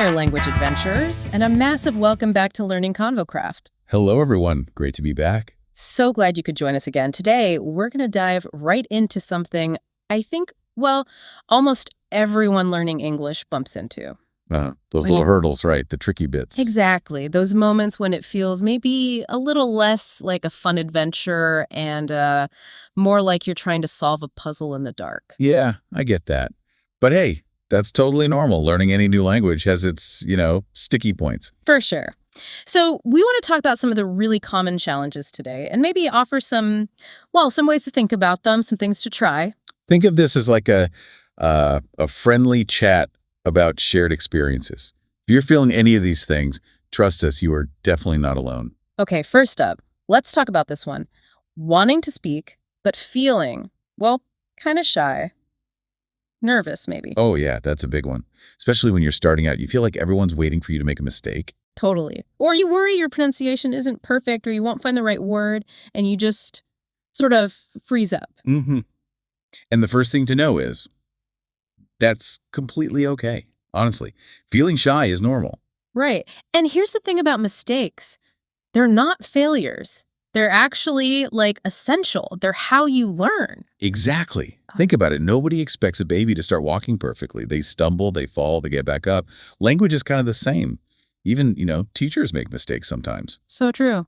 there, language adventurers, and a massive welcome back to Learning ConvoCraft. Hello, everyone. Great to be back. So glad you could join us again. Today, we're going to dive right into something I think, well, almost everyone learning English bumps into. Those little hurdles, right? The tricky bits. Exactly. Those moments when it feels maybe a little less like a fun adventure and more like you're trying to solve a puzzle in the dark. Yeah, I get that. But hey, that's totally normal. Learning any new language has its, sticky points. For sure. So we want to talk about some of the really common challenges today and maybe offer some ways to think about them, some things to try. Think of this as like a friendly chat about shared experiences. If you're feeling any of these things, trust us, you are definitely not alone. Okay, first up, let's talk about this one. Wanting to speak, but feeling, kind of shy. Nervous, maybe. Oh, yeah, that's a big one. Especially when you're starting out. You feel like everyone's waiting for you to make a mistake. Totally. Or you worry your pronunciation isn't perfect or you won't find the right word and you just sort of freeze up. Mm-hmm. And the first thing to know is that's completely okay. Honestly, feeling shy is normal. Right. And here's the thing about mistakes. They're not failures. They're actually essential. They're how you learn. Exactly. Think about it. Nobody expects a baby to start walking perfectly. They stumble, they fall, they get back up. Language is kind of the same. Even, teachers make mistakes sometimes. So true.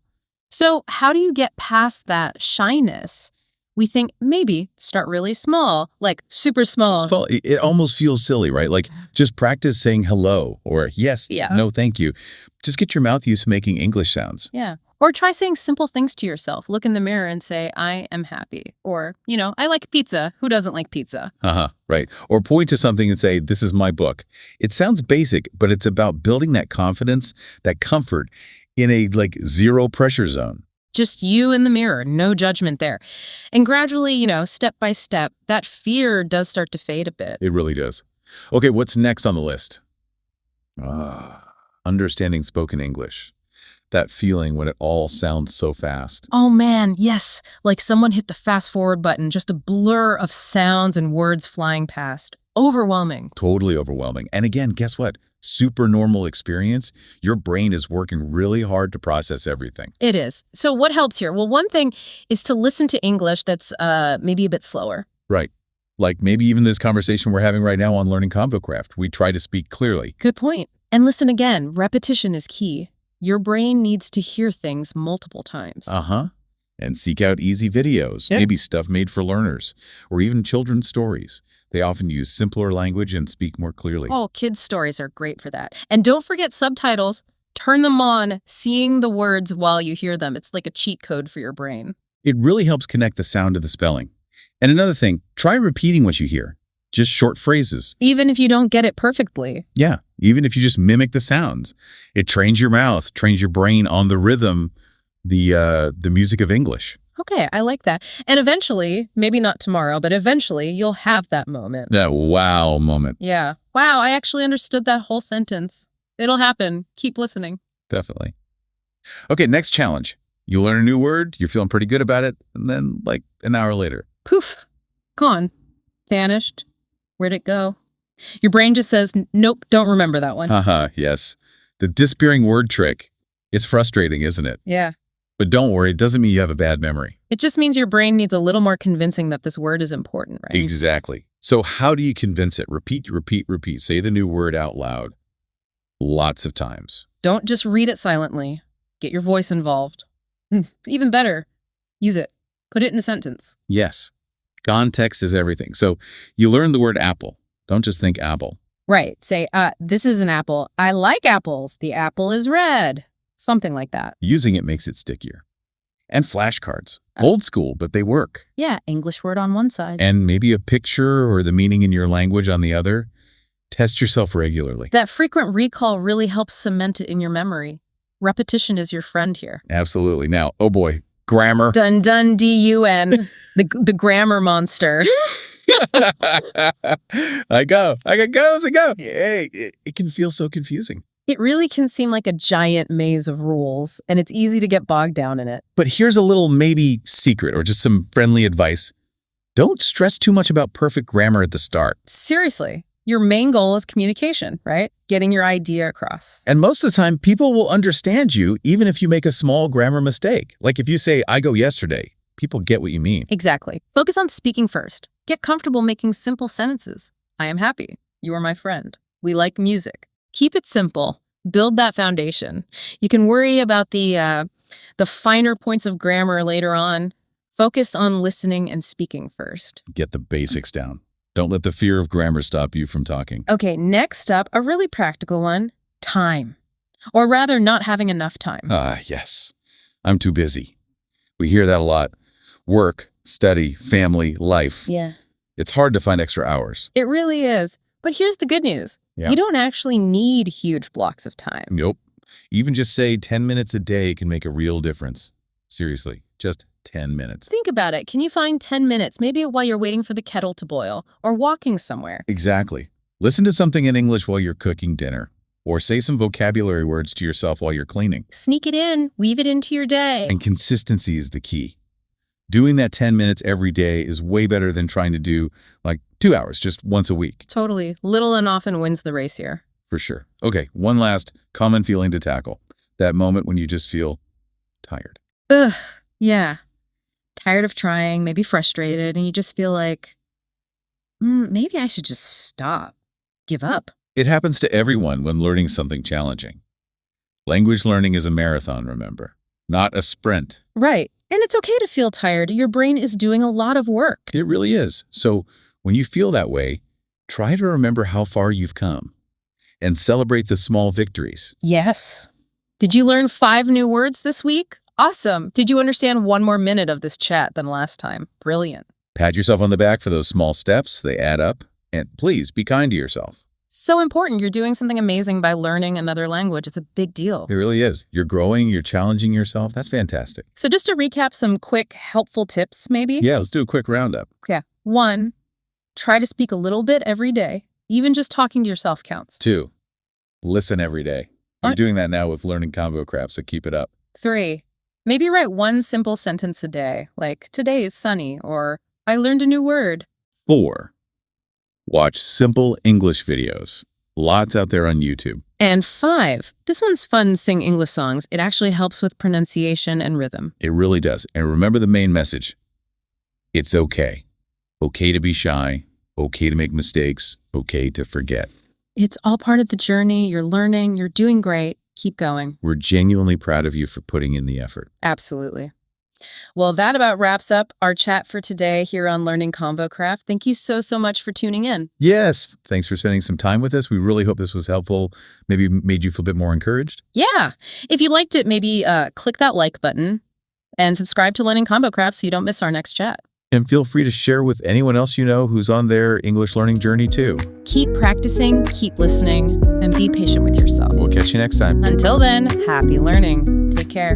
So how do you get past that shyness? We think maybe start really small, like super small. It almost feels silly, right? Like just practice saying hello or yes, no, thank you. Just get your mouth used to making English sounds. Yeah. Or try saying simple things to yourself. Look in the mirror and say, I am happy. Or, I like pizza. Who doesn't like pizza? Right. Or point to something and say, this is my book. It sounds basic, but it's about building that confidence, that comfort in a zero pressure zone. Just you in the mirror, no judgment there. And gradually, step by step, that fear does start to fade a bit. It really does. Okay, what's next on the list? Understanding spoken English. That feeling when it all sounds so fast. Oh man, yes. Like someone hit the fast forward button, just a blur of sounds and words flying past. Overwhelming. Totally overwhelming. And again, guess what? Super normal experience. Your brain is working really hard to process everything. It is. So what helps here? Well, one thing is to listen to English that's maybe a bit slower. Right. Like maybe even this conversation we're having right now on Learning ConvoCraft. We try to speak clearly. Good point. And listen again. Repetition is key. Your brain needs to hear things multiple times. And seek out easy videos, maybe stuff made for learners, or even children's stories. They often use simpler language and speak more clearly. Oh, kids' stories are great for that. And don't forget subtitles. Turn them on, seeing the words while you hear them. It's like a cheat code for your brain. It really helps connect the sound to the spelling. And another thing, try repeating what you hear. Just short phrases. Even if you don't get it perfectly. Yeah, even if you just mimic the sounds. It trains your mouth, trains your brain on the rhythm, the music of English. Okay, I like that. And eventually, maybe not tomorrow, but eventually you'll have that moment. That wow moment. Yeah. Wow, I actually understood that whole sentence. It'll happen. Keep listening. Definitely. Okay, next challenge. You learn a new word, you're feeling pretty good about it, and then an hour later. Poof. Gone. Vanished. Where'd it go? Your brain just says, nope, don't remember that one. Yes. The disappearing word trick. It's frustrating, isn't it? Yeah. But don't worry, it doesn't mean you have a bad memory. It just means your brain needs a little more convincing that this word is important, right? Exactly. So how do you convince it? Repeat, repeat, repeat. Say the new word out loud. Lots of times. Don't just read it silently. Get your voice involved. Even better, use it. Put it in a sentence. Yes. Context is everything. So you learn the word apple. Don't just think apple. Right. Say, this is an apple. I like apples. The apple is red. Something like that. Using it makes it stickier. And flashcards. Old school, but they work. Yeah, English word on one side. And maybe a picture or the meaning in your language on the other. Test yourself regularly. That frequent recall really helps cement it in your memory. Repetition is your friend here. Absolutely. Now, oh boy, grammar. Dun dun D-U-N. The grammar monster. I go. Hey, it can feel so confusing. It really can seem like a giant maze of rules, and it's easy to get bogged down in it. But here's a little maybe secret or just some friendly advice. Don't stress too much about perfect grammar at the start. Seriously, Your main goal is communication, right? Getting your idea across. And most of the time, people will understand you even if you make a small grammar mistake. Like if you say, I go yesterday, people get what you mean. Exactly. Focus on speaking first. Get comfortable making simple sentences. I am happy. You are my friend. We like music. Keep it simple. Build that foundation. You can worry about the finer points of grammar later on. Focus on listening and speaking first. Get the basics down. Don't let the fear of grammar stop you from talking. Okay, next up, a really practical one, time. Or rather, not having enough time. Yes. I'm too busy. We hear that a lot. Work, study, family, life. Yeah. It's hard to find extra hours. It really is. But here's the good news. Yeah. You don't actually need huge blocks of time. Nope. Even just say 10 minutes a day can make a real difference. Seriously, just 10 minutes. Think about it. Can you find 10 minutes, maybe while you're waiting for the kettle to boil or walking somewhere? Exactly. Listen to something in English while you're cooking dinner. Or say some vocabulary words to yourself while you're cleaning. Sneak it in. Weave it into your day. And consistency is the key. Doing that 10 minutes every day is way better than trying to do like 2 hours just once a week. Totally. Little and often wins the race here. For sure. Okay, one last common feeling to tackle. That moment when you just feel tired. Ugh. Yeah. Tired of trying, maybe frustrated, and you just feel like, maybe I should just stop. Give up. It happens to everyone when learning something challenging. Language learning is a marathon, remember, not a sprint. Right. And it's okay to feel tired. Your brain is doing a lot of work. It really is. So when you feel that way, try to remember how far you've come and celebrate the small victories. Yes. Did you learn 5 new words this week? Awesome. Did you understand 1 more minute of this chat than last time? Brilliant. Pat yourself on the back for those small steps. They add up. And please be kind to yourself. So important. You're doing something amazing by learning another language. It's a big deal. It really is. You're growing. You're challenging yourself. That's fantastic. So just to recap some quick, helpful tips, maybe? Yeah, let's do a quick roundup. Yeah. 1, try to speak a little bit every day. Even just talking to yourself counts. 2, listen every day. I'm doing that now with learning ConvoCraft, so keep it up. 3, maybe write 1 simple sentence a day, like, today is sunny, or I learned a new word. 4, watch simple English videos. Lots out there on YouTube. And 5, this one's fun, sing English songs. It actually helps with pronunciation and rhythm. It really does. And remember the main message. It's okay. Okay to be shy. Okay to make mistakes. Okay to forget. It's all part of the journey. You're learning. You're doing great. Keep going. We're genuinely proud of you for putting in the effort. Absolutely. Well, that about wraps up our chat for today here on Learning ConvoCraft. Thank you so much for tuning in. Yes. Thanks for spending some time with us. We really hope this was helpful. Maybe made you feel a bit more encouraged. Yeah. If you liked it, maybe click that like button and subscribe to Learning ConvoCraft so you don't miss our next chat. And feel free to share with anyone else you know who's on their English learning journey too. Keep practicing, keep listening, and be patient with yourself. We'll catch you next time. Until then, happy learning. Take care.